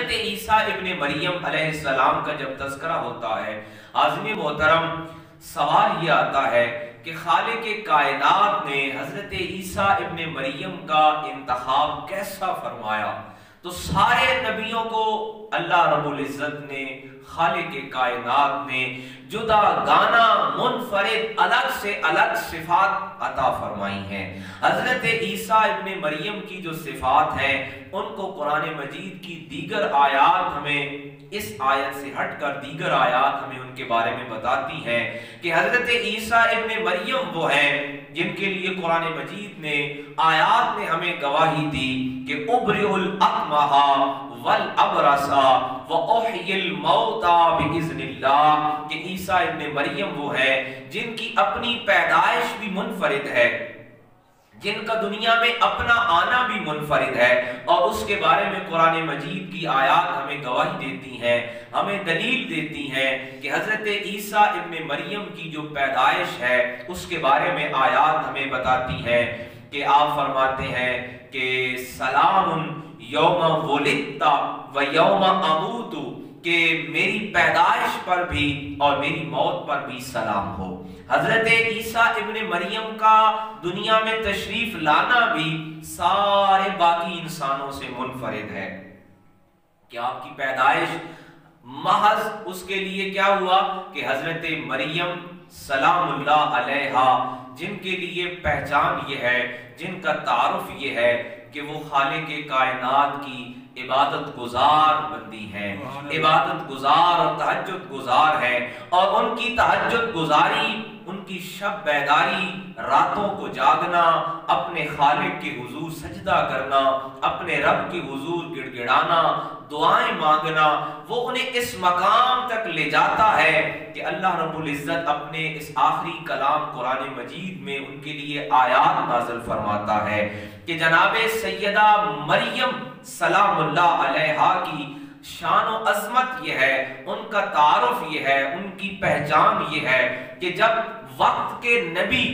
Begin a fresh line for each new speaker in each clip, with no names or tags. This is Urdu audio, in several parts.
حضرت عیسیٰ ابن مریم علیہ السلام کا جب تذکرہ ہوتا ہے، عازم محترم سوال یہ آتا ہے کہ خالق کائنات نے حضرت عیسیٰ ابن مریم کا انتخاب کیسا فرمایا؟ تو سارے نبیوں کو اللہ رب العزت نے، خالق کائنات نے جدا گانا منفرد الگ سے الگ صفات عطا فرمائی ہیں۔ حضرت عیسیٰ ابن مریم کی جو صفات ہیں ان کو قرآن مجید کی دیگر آیات ہمیں اس آیت سے ہٹ کر دیگر آیات ہمیں ان کے بارے میں بتاتی ہیں کہ حضرت عیسیٰ ابن مریم وہ ہیں جن کے لیے قرآن مجید نے آیات نے ہمیں گواہی دی کہ ابرئ الاکمہ والابرص واحیی الموتى باذن اللہ، کہ عیسیٰ ابن مریم وہ ہے جن کی اپنی پیدائش بھی منفرد ہے، جن کا دنیا میں اپنا آنا بھی منفرد ہے، اور اس کے بارے میں قرآن مجید کی آیات ہمیں گواہی دیتی ہیں، ہمیں دلیل دیتی ہیں کہ حضرت عیسیٰ ابن مریم کی جو پیدائش ہے اس کے بارے میں آیات ہمیں بتاتی ہیں کہ آپ فرماتے ہیں کہ سلام یوم ولدت و یوم اموت، کہ میری پیدائش پر بھی اور میری موت پر بھی سلام ہو۔ حضرت عیسیٰ ابن مریم کا دنیا میں تشریف لانا بھی سارے باقی انسانوں سے منفرد ہے کہ آپ کی پیدائش محض اس کے لیے کیا ہوا کہ حضرت مریم سلام اللہ علیہا، جن کے لیے پہچان یہ ہے، جن کا تعارف یہ ہے کہ وہ خالق کائنات کی عبادت گزار بندی ہیں، عبادت گزار اور تہجد گزار ہیں، اور ان کی تہجد گزاری، ان کی شب بیداری، راتوں کو جاگنا، اپنے خالق کے حضور سجدہ کرنا، اپنے رب کے حضور گڑ گڑانا، دعائیں مانگنا، وہ انہیں اس مقام تک لے جاتا ہے کہ اللہ رب العزت اپنے اس آخری کلام قرآن مجید میں ان کے لیے آیات نازل فرماتا ہے کہ جناب سیدہ مریم سلام اللہ علیہا کی شان و عظمت یہ ہے، ان کا تعارف یہ ہے، ان کی پہچان یہ ہے کہ جب وقت کے نبی،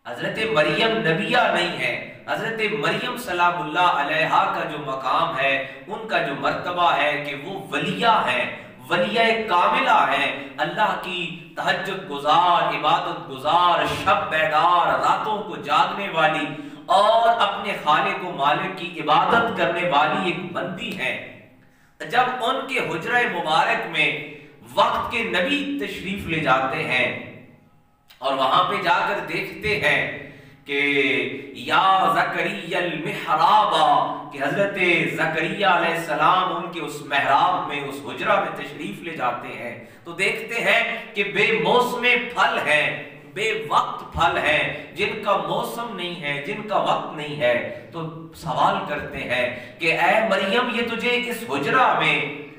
حضرت مریم نبیہ نہیں ہے، حضرت مریم سلام اللہ علیہا کا جو مقام ہے، ان کا جو مرتبہ ہے کہ وہ ولیہ ہیں، ولیہ کاملہ ہیں، اللہ کی تہجد گزار، عبادت گزار، شب بیدار، راتوں کو جاگنے والی اور اپنے خالق و مالک کی عبادت کرنے والی ایک بندی ہے۔ جب ان کے حجرہ مبارک میں وقت کے نبی تشریف لے جاتے ہیں اور وہاں پہ جا کر دیکھتے ہیں کہ یا زکریا المحراب، کہ حضرت زکریا علیہ السلام ان کے اس محراب میں، اس حجرہ میں تشریف لے جاتے ہیں، تو دیکھتے ہیں کہ بے موسم پھل ہیں، بے وقت پھل ہیں، جن کا موسم نہیں ہے، جن کا وقت نہیں ہے، تو سوال کرتے ہیں کہ اے مریم یہ تجھے اس حجرہ میں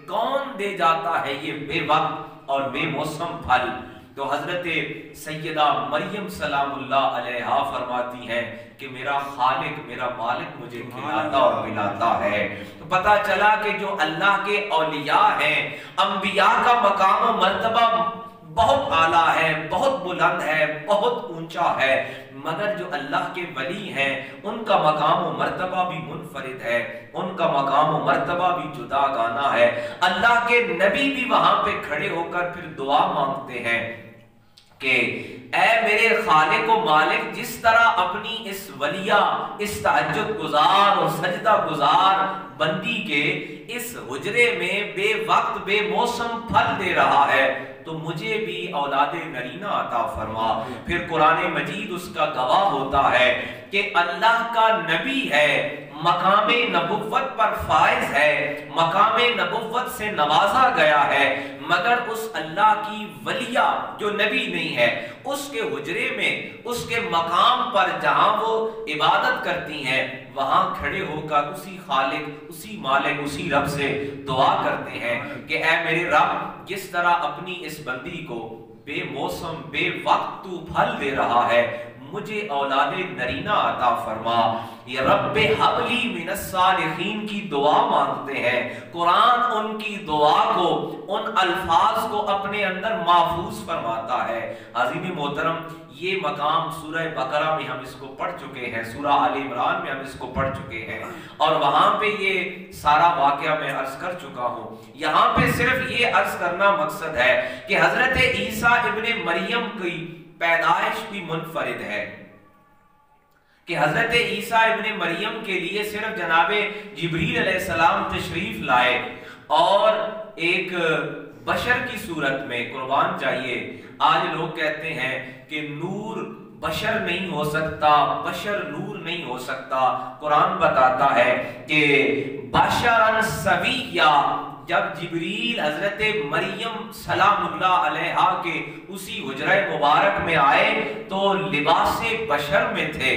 کون دے جاتا ہے یہ بے وقت اور بے موسم پھل؟ تو حضرت سیدہ مریم سلام اللہ علیہا فرماتی ہیں کہ میرا خالق، میرا مالک مجھے کھلاتا اور پلاتا ہے۔ تو پتہ چلا کہ جو اللہ کے اولیاء ہیں، انبیاء کا مقام و مرتبہ بہت اعلیٰ ہے، بہت بلند ہے، بہت اونچا ہے، مگر جو اللہ کے ولی ہیں ان کا مقام و مرتبہ بھی منفرد ہے، ان کا مقام و مرتبہ بھی جدا گانا ہے۔ اللہ کے نبی بھی وہاں پہ کھڑے ہو کر پھر دعا مانگتے ہیں کہ اے میرے خالق و مالک، جس طرح اپنی اس ولیہ، اس تہجد گزار اور سجدہ گزار بندی کے اس حجرے میں بے وقت بے موسم پھل دے رہا ہے، تو مجھے بھی اولاد نرینہ عطا فرما۔ پھر قرآن مجید اس کا گواہ ہوتا ہے کہ اللہ کا نبی ہے، مقام نبوت پر فائز ہے، مقام نبوت سے نوازا گیا ہے، مگر اس اللہ کی ولیہ جو نبی نہیں ہے، اس کے حجرے میں، اس کے مقام پر جہاں وہ عبادت کرتی ہیں، وہاں کھڑے ہو کر اسی خالق، اسی مالک، اسی رب سے دعا کرتے ہیں کہ اے میرے رب، جس طرح اپنی اس بندی کو بے موسم بے وقت تو پھل دے رہا ہے، مجھے اولاد نرینہ عطا فرما۔ یہ رب حبلی من الصالحین کی دعا مانگتے ہیں۔ قرآن ان کی دعا کو، ان الفاظ کو اپنے اندر محفوظ فرماتا ہے۔ عظیم محترم، یہ مقام سورہ بقرہ میں ہم اس کو پڑھ چکے ہیں، سورہ آل عمران میں ہم اس کو پڑھ چکے ہیں، اور وہاں پہ یہ سارا واقعہ میں عرض کر چکا ہوں۔ یہاں پہ صرف یہ عرض کرنا مقصد ہے کہ حضرت عیسیٰ ابن مریم کی پیدائش بھی منفرد ہے، کہ حضرت عیسیٰ ابن مریم کے لیے صرف جناب جبریل علیہ السلام تشریف لائے اور ایک بشر کی صورت میں، قربان چاہیے، آج لوگ کہتے ہیں کہ نور بشر نہیں ہو سکتا، بشر نور نہیں ہو سکتا۔ قرآن بتاتا ہے کہ بشرا سویا، جب جبریل حضرت مریم سلام اللہ علیہا کے اسی حجرہ مبارک میں آئے تو لباس بشر میں تھے۔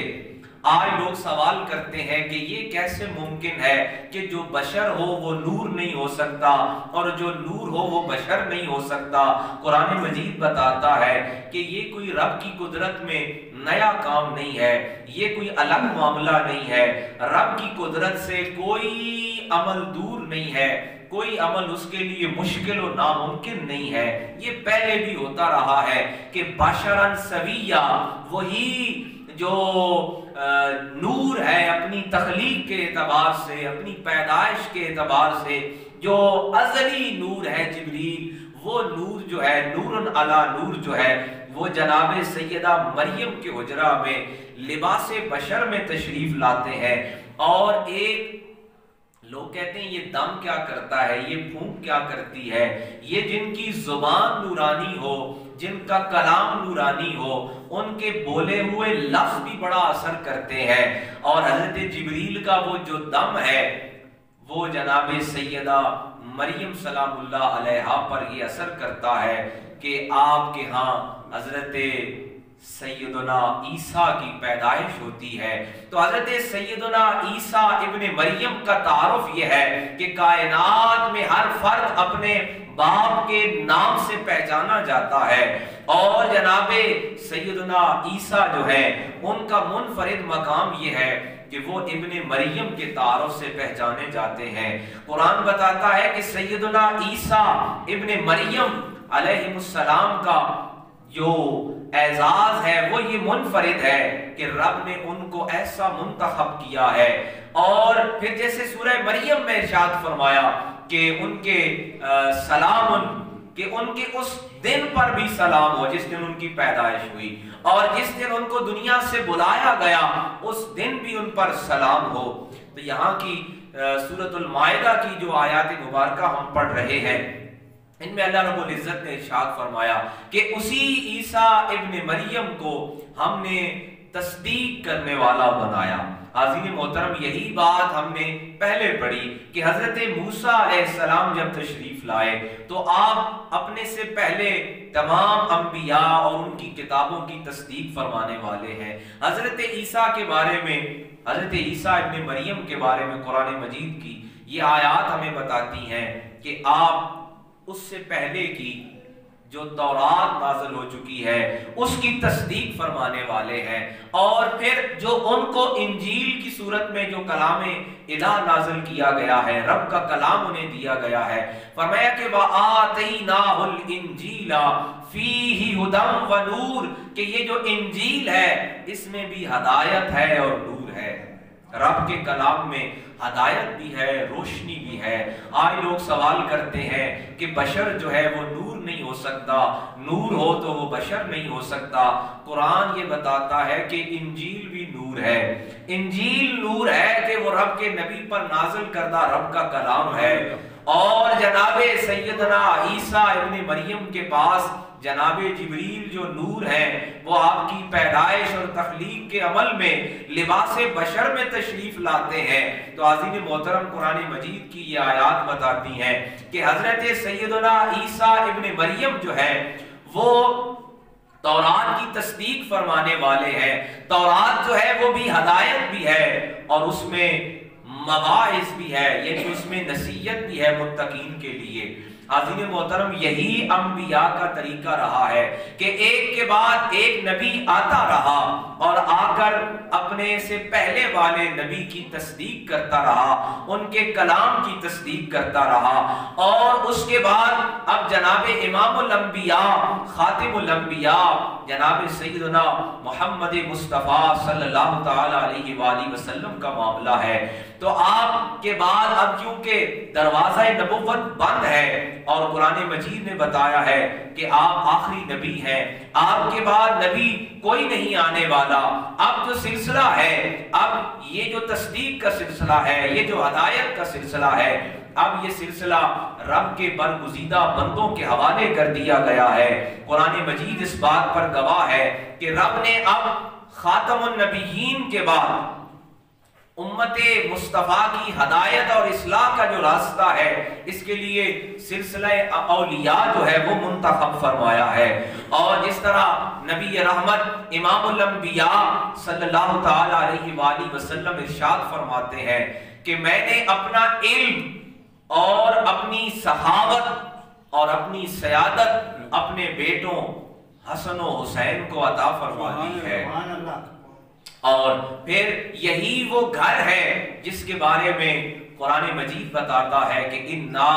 آج لوگ سوال کرتے ہیں کہ یہ کیسے ممکن ہے کہ جو بشر ہو وہ نور نہیں ہو سکتا اور جو نور ہو وہ بشر نہیں ہو سکتا۔ قرآن مجید بتاتا ہے کہ یہ کوئی رب کی قدرت میں نیا کام نہیں ہے، یہ کوئی الگ معاملہ نہیں ہے۔ رب کی قدرت سے کوئی عمل دور نہیں ہے، کوئی عمل اس کے لیے مشکل و ناممکن نہیں ہے۔ یہ پہلے بھی ہوتا رہا ہے کہ بشرا سویا، وہی جو نور ہے اپنی تخلیق کے اعتبار سے، اپنی پیدائش کے اعتبار سے، جو ازلی نور ہے جبریل، وہ نور جو ہے، نور علی نور جو ہے، وہ جناب سیدہ مریم کے حجرہ میں لباس بشر میں تشریف لاتے ہیں۔ اور ایک لوگ کہتے ہیں یہ دم کیا کرتا ہے، یہ پھونک کیا کرتی ہے، یہ جن کی زبان نورانی ہو، جن کا کلام نورانی ہو، ان کے بولے ہوئے لفظ بھی بڑا اثر کرتے ہیں۔ اور حضرت جبریل کا وہ جو دم ہے وہ جناب سیدہ مریم سلام اللہ علیہا پر یہ اثر کرتا ہے کہ آپ کے ہاں حضرت سیدنا عیسیٰ کی پیدائش ہوتی ہے۔ تو حضرت سیدنا عیسیٰ ابن مریم کا تعارف یہ ہے کہ کائنات میں ہر فرد اپنے باپ کے نام سے پہچانا جاتا ہے، اور جناب سیدنا عیسیٰ جو ہے ان کا منفرد مقام یہ ہے کہ وہ ابن مریم کے تعارف سے پہچانے جاتے ہیں۔ قرآن بتاتا ہے کہ سیدنا عیسیٰ ابن مریم علیہ السلام کا جو اعزاز ہے وہ یہ منفرد ہے کہ رب نے ان کو ایسا منتخب کیا ہے۔ اور پھر جیسے سورہ مریم میں ارشاد فرمایا کہ ان کے سلام، کہ ان کے اس دن پر بھی سلام ہو جس دن ان کی پیدائش ہوئی، اور جس دن ان کو دنیا سے بلایا گیا اس دن بھی ان پر سلام ہو۔ تو یہاں کی سورۃ المائدہ کی جو آیات مبارکہ ہم پڑھ رہے ہیں، ان میں اللہ رب العزت نے ارشاد فرمایا کہ اسی عیسیٰ ابن مریم کو ہم نے تصدیق کرنے والا بنایا۔ عظیم محترم، یہی بات ہم نے پہلے پڑھی کہ حضرت موسیٰ علیہ السلام جب تشریف لائے تو آپ اپنے سے پہلے تمام انبیاء اور ان کی کتابوں کی تصدیق فرمانے والے ہیں۔ حضرت عیسیٰ کے بارے میں، حضرت عیسیٰ ابن مریم کے بارے میں قرآن مجید کی یہ آیات ہمیں بتاتی ہیں کہ آپ اس سے پہلے کی جو تورات نازل ہو چکی ہے اس کی تصدیق فرمانے والے ہیں، اور پھر جو ان کو انجیل کی صورت میں جو کلام الہ نازل کیا گیا ہے، رب کا کلام انہیں دیا گیا ہے۔ فرمایا کہ وَآتَيْنَاهُ الْإِنْجِيلَ فِيهِ هُدًى وَنُورٌ، کہ یہ جو انجیل ہے اس میں بھی ہدایت ہے اور نور ہے۔ رب کے کلام میں ہدایت بھی ہے، روشنی بھی ہے۔ آج لوگ سوال کرتے ہیں کہ بشر جو ہے وہ نور نہیں ہو سکتا، نور ہو تو وہ بشر نہیں ہو سکتا۔ قرآن یہ بتاتا ہے کہ انجیل بھی نور ہے، انجیل نور ہے کہ وہ رب کے نبی پر نازل کردہ رب کا کلام ہے، اور جناب سیدنا عیسیٰ ابن مریم کے پاس جناب جبریل جو نور ہے وہ آپ کی پیدائش اور تخلیق کے عمل میں لباس بشر میں تشریف لاتے ہیں۔ تو عظیم محترم، قرآن مجید کی یہ آیات بتاتی ہیں کہ حضرت سیدنا عیسیٰ ابن مریم جو ہے وہ تورات کی تصدیق فرمانے والے ہیں۔ تورات جو ہے وہ بھی ہدایت بھی ہے اور اس میں مواعظ بھی ہے، یعنی اس میں نصیحت بھی ہے متقین کے لیے۔ حاضرین محترم یہی انبیاء کا طریقہ رہا ہے کہ ایک کے بعد ایک نبی آتا رہا اور آ کر اپنے سے پہلے والے نبی کی تصدیق کرتا رہا، ان کے کلام کی تصدیق کرتا رہا، اور اس کے بعد اب جناب امام الانبیاء خاتم الانبیاء جناب سیدنا محمد مصطفیٰ صلی اللہ تعالی علیہ وآلہ وسلم کا معاملہ ہے۔ تو آپ کے بعد اب کیونکہ دروازہ نبوت بند ہے اور قرآن مجید نے بتایا ہے کہ آپ آخری نبی ہیں، آپ کے بعد نبی کوئی نہیں آنے والا، اب جو سلسلہ ہے، اب یہ جو تصدیق کا سلسلہ ہے، یہ جو ہدایت کا سلسلہ ہے، اب یہ سلسلہ رب کے برگزیدہ بندوں کے حوالے کر دیا گیا ہے۔ قرآن مجید اس بات پر گواہ ہے کہ رب نے اب خاتم النبیین کے بعد امت مصطفیٰ کی ہدایت اور اصلاح کا جو راستہ ہے، اس کے لیے سلسلہ اولیاء جو ہے وہ منتخب فرمایا ہے۔ اور جس طرح نبی رحمت امام الانبیاء صلی اللہ تعالی علیہ وآلہ وسلم ارشاد فرماتے ہیں کہ میں نے اپنا علم اور اپنی صحابت اور اپنی سیادت اپنے بیٹوں حسن و حسین کو عطا فرما دی ہے، اور پھر یہی وہ گھر ہے جس کے بارے میں قرآن مجید بتاتا ہے کہ اِنَّا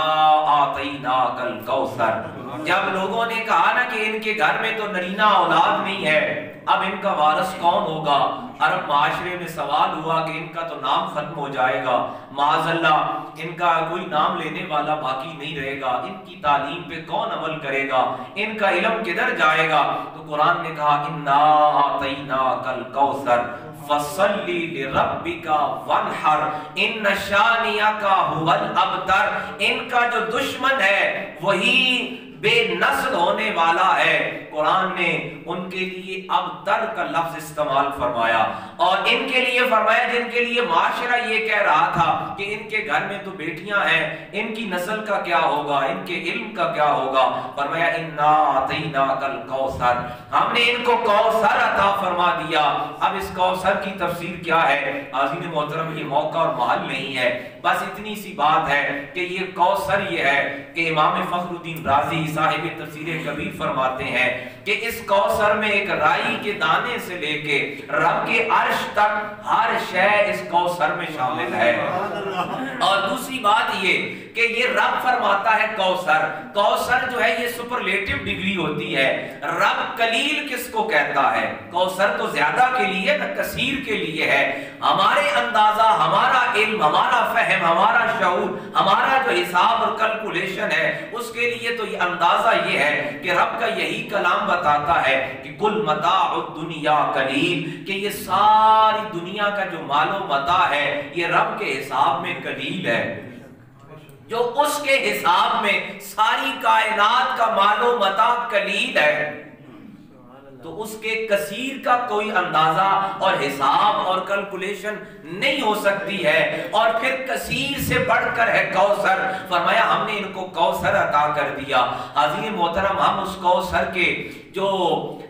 آتَيْنَاكَ الْكَوْثَرَ۔ جب لوگوں نے کہا نا کہ ان کے گھر میں تو نرینہ اولاد نہیں ہے، اب ان کا وارث کون ہوگا؟ عرب معاشرے میں سوال ہوا کہ ان کا تو نام ختم ہو جائے گا، معاذ اللہ ان کا کوئی نام لینے والا باقی نہیں رہے گا، ان کی تعلیم پہ کون عمل کرے گا، ان کا علم کدھر جائے گا؟ تو قرآن نے کہا اِنَّا آتَيْنَاكَ الْكَوْثَرَ فَصَلِّ لِرَبِّكَ وَانْحَرْ إِنَّ شَانِئَكَ هُوَ الْأَبْتَرُ۔ ان کا جو دشمن ہے وہی بے نسل ہونے والا ہے۔ قرآن نے ان کے لیے ابتر کا لفظ استعمال فرمایا، اور ان کے لیے فرمایا جن کے لیے معاشرہ یہ کہہ رہا تھا کہ ان کے گھر میں تو بیٹیاں ہیں، ان کی نسل کا کیا ہوگا، ان کے علم کا کیا ہوگا؟ فرمایا اِنَّا آتَيْنَاكَ الْكَوْثَرَ، ہم نے ان کو کوثر عطا فرما دیا۔ اب اس کوثر کی تفسیر کیا ہے؟ عزیز محترم یہ موقع اور محل نہیں ہے، بس اتنی سی بات ہے کہ یہ کوثر یہ ہے کہ امام فخر الدین رازی صاحب تفسیر کبیر فرماتے ہیں کہ اس کوثر میں ایک رائی کے دانے سے لے کے رب کے عرش تک ہر شے اس کوثر میں شامل ہے۔ اور دوسری بات یہ کہ یہ رب فرماتا ہے کوثر، کوثر جو ہے یہ سپرلیٹو ڈگری ہوتی ہے۔ رب قلیل کس کو کہتا ہے؟ کوثر تو زیادہ کے لیے نہ کثیر کے لیے ہے۔ ہمارے اندازہ، ہمارا علم، ہمارا فہم، ہمارا شعور، ہمارا جو حساب اور کلکولیشن ہے، اس کے لیے تو یہ اندازہ یہ ہے کہ رب کا یہی کلام بتاتا ہے کہ کل متاع الدنیا قلیل، کہ یہ ساری دنیا کا جو مال و متاع ہے یہ رب کے حساب میں قلیل ہے۔ جو اس کے حساب میں ساری کائنات کا مال و متاع قلیل ہے، تو اس کے کثیر کا کوئی اندازہ اور حساب اور کلکولیشن نہیں ہو سکتی ہے۔ اور پھر کثیر سے بڑھ کر ہے کوثر، فرمایا ہم نے ان کو کوثر عطا کر دیا۔ حاضرین محترم ہم اس کوثر کے جو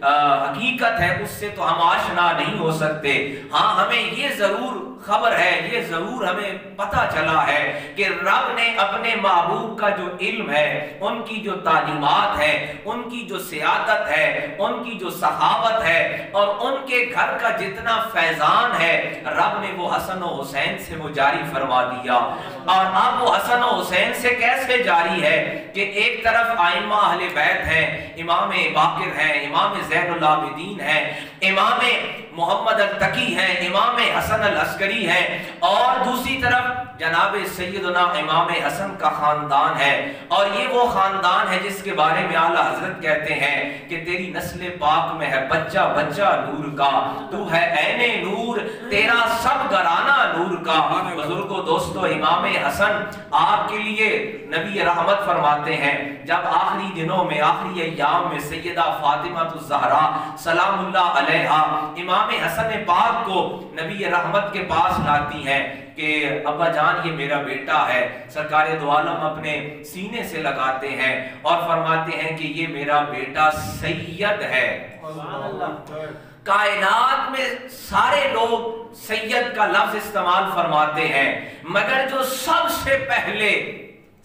حقیقت ہے اس سے تو ہم آشنا نہیں ہو سکتے، ہاں ہمیں یہ ضرور خبر ہے، یہ ضرور ہمیں پتہ چلا ہے کہ رب نے اپنے محبوب کا جو علم ہے، ان کی جو تعلیمات ہے، ان کی جو سیادت ہے، ان کی جو صحابت ہے، اور ان کے گھر کا جتنا فیضان ہے، رب نے وہ حسن و حسین سے وہ جاری فرما دیا۔ اور اب وہ حسن و حسین سے کیسے جاری ہے کہ ایک طرف آئمہ اہل بیت ہیں، امام باقر ہیں، امام زین العابدین ہیں، امام محمد التقی ہیں، امام حسن العسکری ہیں، اور دوسری طرف جناب سیدنا امام حسن کا خاندان ہے۔ اور یہ وہ خاندان ہے جس کے بارے میں اعلیٰ حضرت کہتے ہیں کہ تیری نسل پاک میں ہے بچہ بچہ نور کا، تو ہے عین نور، تیرا سب گھرانہ نور کا۔ بزرگوں دوستو، امام حسن آپ کے لیے نبی رحمت فرماتے ہیں جب آخری دنوں میں، آخری ایام میں سیدہ فاطمہ الزہرا سلام اللہ علیہا امام حسن پاک کو نبی رحمت کے پاس لاتی ہیں کہ ابا جان یہ میرا بیٹا ہے۔ سرکار دو عالم اپنے سینے سے لگاتے ہیں اور فرماتے ہیں کہ یہ میرا بیٹا سید ہے۔ کائنات میں سارے لوگ سید کا لفظ استعمال فرماتے ہیں، مگر جو سب سے پہلے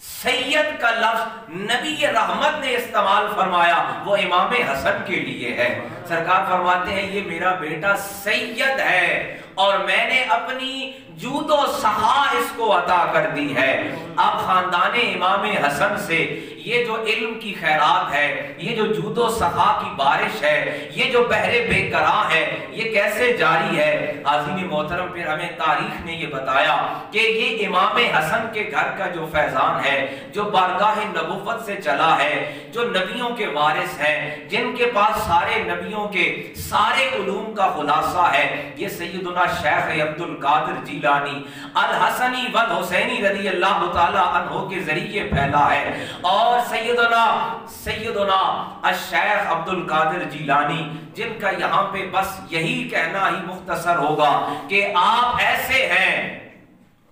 سید کا لفظ نبی رحمت نے استعمال فرمایا وہ امام حسن کے لیے ہے۔ سرکار فرماتے ہیں یہ میرا بیٹا سید ہے اور میں نے اپنی جود و سخا اس کو عطا کر دی ہے۔ اب خاندان امام حسن سے یہ جو علم کی خیرات ہے، یہ جو جود و سخا کی بارش ہے، یہ جو بحر بے قرار ہے، یہ کیسے جاری ہے؟ عظیم محترم پھر ہمیں تاریخ نے یہ بتایا کہ یہ امام حسن کے گھر کا جو فیضان ہے، جو بارگاہ نبوت سے چلا ہے، جو نبیوں کے وارث ہیں، جن کے پاس سارے نبیوں کے سارے علوم کا خلاصہ ہے، یہ سیدنا شیخ عبد القادر جیلانی الحسنی والحسینی رضی اللہ تعالی عنہ کے ذریعے پھیلا ہے۔ اور سیدنا الشیخ عبد القادر جیلانی جن کا یہاں پہ بس یہی کہنا ہی مختصر ہوگا کہ آپ ایسے ہیں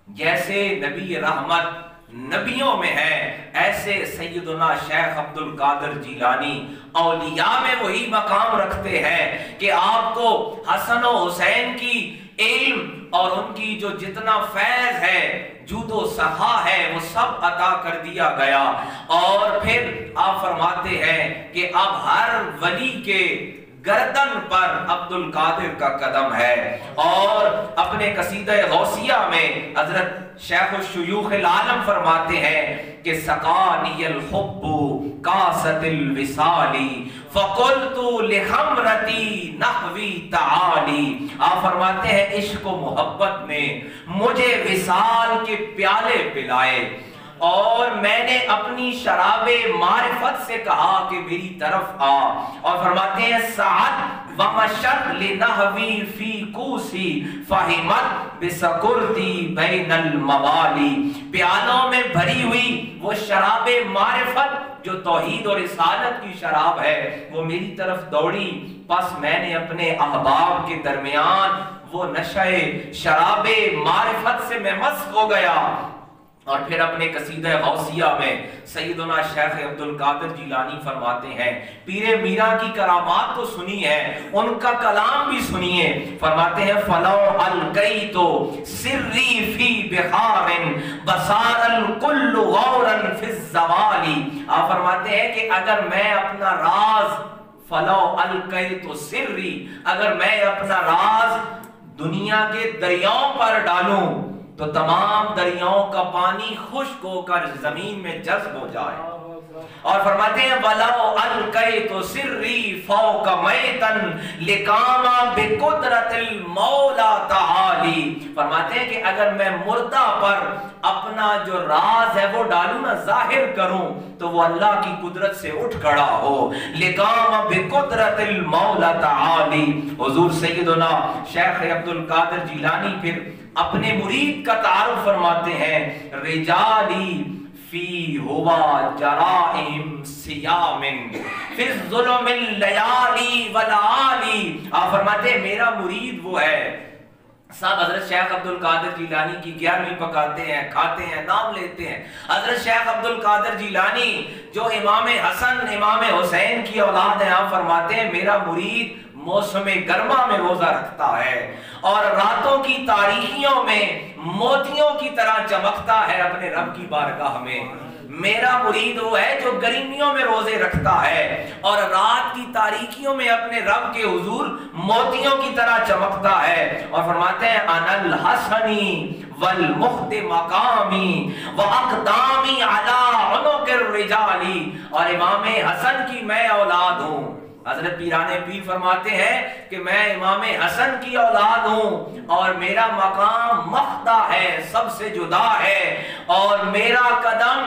جیسے نبی رحمت نبیوں میں ہے، ایسے سیدنا شیخ عبد القادر جیلانی اولیاء میں وہی مقام رکھتے ہیں کہ آپ کو حسن و حسین کی علم اور ان کی جو جتنا فیض ہے، جود و سخا ہے، وہ سب عطا کر دیا گیا۔ اور پھر آپ فرماتے ہیں کہ اب ہر ولی کے گردن پر عبد القادر کا قدم ہے۔ اور اپنے قصیدہ غوثیہ میں حضرت شیخ الشیوخ العالم فرماتے ہیں کہ سقانی الحب کاسۃ الوصال فقلت لخمرتی نحوی تعالی۔ آپ فرماتے ہیں عشق و محبت نے مجھے وصال کے پیالے پلائے اور میں نے اپنی شراب معرفت سے کہا کہ میری طرف آ۔ اور فرماتے ہیں سعد ومشت لنحوی فی کوسی فہمت بسکرتی بین الموالی۔ پیالوں میں بھری ہوئی وہ شراب معرفت جو توحید اور رسالت کی شراب ہے وہ میری طرف دوڑی، پس میں نے اپنے احباب کے درمیان وہ نشہ شراب معرفت سے میں مست ہو گیا۔ اور پھر اپنے قصیدہ غوثیہ میں سیدنا شیخ عبد القادر جیلانی فرماتے ہیں، پیر میران کی کرامات تو سنی ہے، ان کا کلام بھی سنیے۔ فرماتے ہیں فلو القیت سری فی بحار بصار الکل غورا فی الزوال۔ آپ فرماتے ہیں کہ اگر میں اپنا راز فلو القیت سری، اگر میں اپنا راز دنیا کے دریاؤں پر ڈالوں تو تمام دریاؤں کا پانی خشک ہو کر زمین میں جذب ہو جائے۔ اور فرماتے ہیں وَلَوْ أَلْقَيْتُ سِرِّي فَوْقَ مَيْتًا لِقَامَ بِقُدْرَةِ الْمَوْلَى تَعَالِي۔ فرماتے ہیں کہ اگر میں مردہ پر اپنا جو راز ہے وہ ڈالوں نہ، ظاہر کروں، تو وہ اللہ کی قدرت سے اٹھ کھڑا ہو۔ لِقَامَ بِقُدْرَةِ الْمَوْلَى تَعَالِي۔ حضور سیدنا شیخ عبد القادر جیلانی پھر اپنے مرید کا تعارف فرماتے ہیں، رجالی فی ہوا جرائم سیام فی الظلم اللیالی والعالی۔ آپ فرماتے ہیں میرا مرید وہ ہے، صاحب حضرت شیخ عبد القادر جیلانی کی 11ویں پکاتے ہیں، کھاتے ہیں، نام لیتے ہیں۔ حضرت شیخ عبد القادر جیلانی جو امام حسن امام حسین کی اولاد ہیں، آپ فرماتے ہیں میرا مرید موسم گرما میں روزہ رکھتا ہے اور راتوں کی تاریکیوں میں موتیوں کی طرح چمکتا ہے اپنے رب کی بارگاہ میں۔ میرا مرید وہ ہے جو گرمیوں میں روزے رکھتا ہے اور رات کی تاریکیوں میں اپنے رب کے حضور موتیوں کی طرح چمکتا ہے۔ اور فرماتے ہیں انا الحسنی والمخد مقامی واقدامی علی عنق الرجالی۔ اور امام حسن کی میں اولاد ہوں۔ حضرت پیرانے پیر فرماتے ہیں کہ میں امام حسن کی اولاد ہوں اور میرا مقام مخدہ ہے، سب سے جدا ہے، اور میرا قدم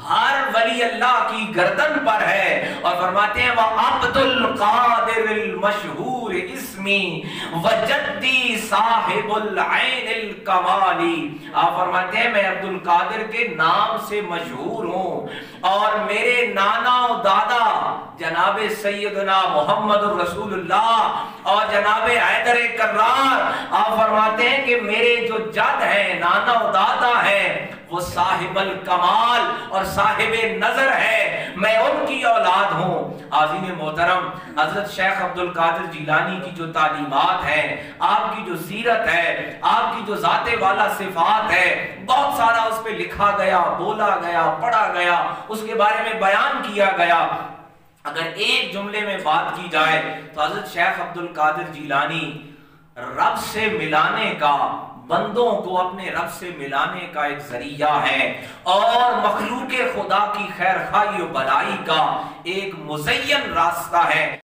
ہر ولی اللہ کی گردن پر ہے۔ اور فرماتے ہیں وَعَبْدُ الْقَادِرِ الْمَشْهُورِ اسْمِي وَجَدِّي صَاحِبُ الْعَيْنِ الْكَمَالِ۔ آپ فرماتے ہیں میں عبد القادر کے نام سے مشہور ہوں اور میرے نانا و دادا جناب سیدنا محمد الرسول اللہ اور جناب حیدر کرار، آپ فرماتے ہیں کہ میرے جو جد ہیں نانا و دادا ہے، وہ صاحب الکمال اور صاحب نظر ہے، میں ان کی اولاد ہوں۔ عازمین محترم، حضرت شیخ عبد القادر جیلانی کی جو تعلیمات ہیں، آپ کی جو سیرت ہے، آپ کی جو ذات والا صفات ہے، بہت سارا اس پہ لکھا گیا، بولا گیا، پڑھا گیا، اس کے بارے میں بیان کیا گیا۔ اگر ایک جملے میں بات کی جائے تو حضرت شیخ عبد القادر جیلانی رب سے ملانے کا، بندوں کو اپنے رب سے ملانے کا ایک ذریعہ ہے، اور مخلوق خدا کی خیر خواہی و بھلائی کا ایک مزین راستہ ہے۔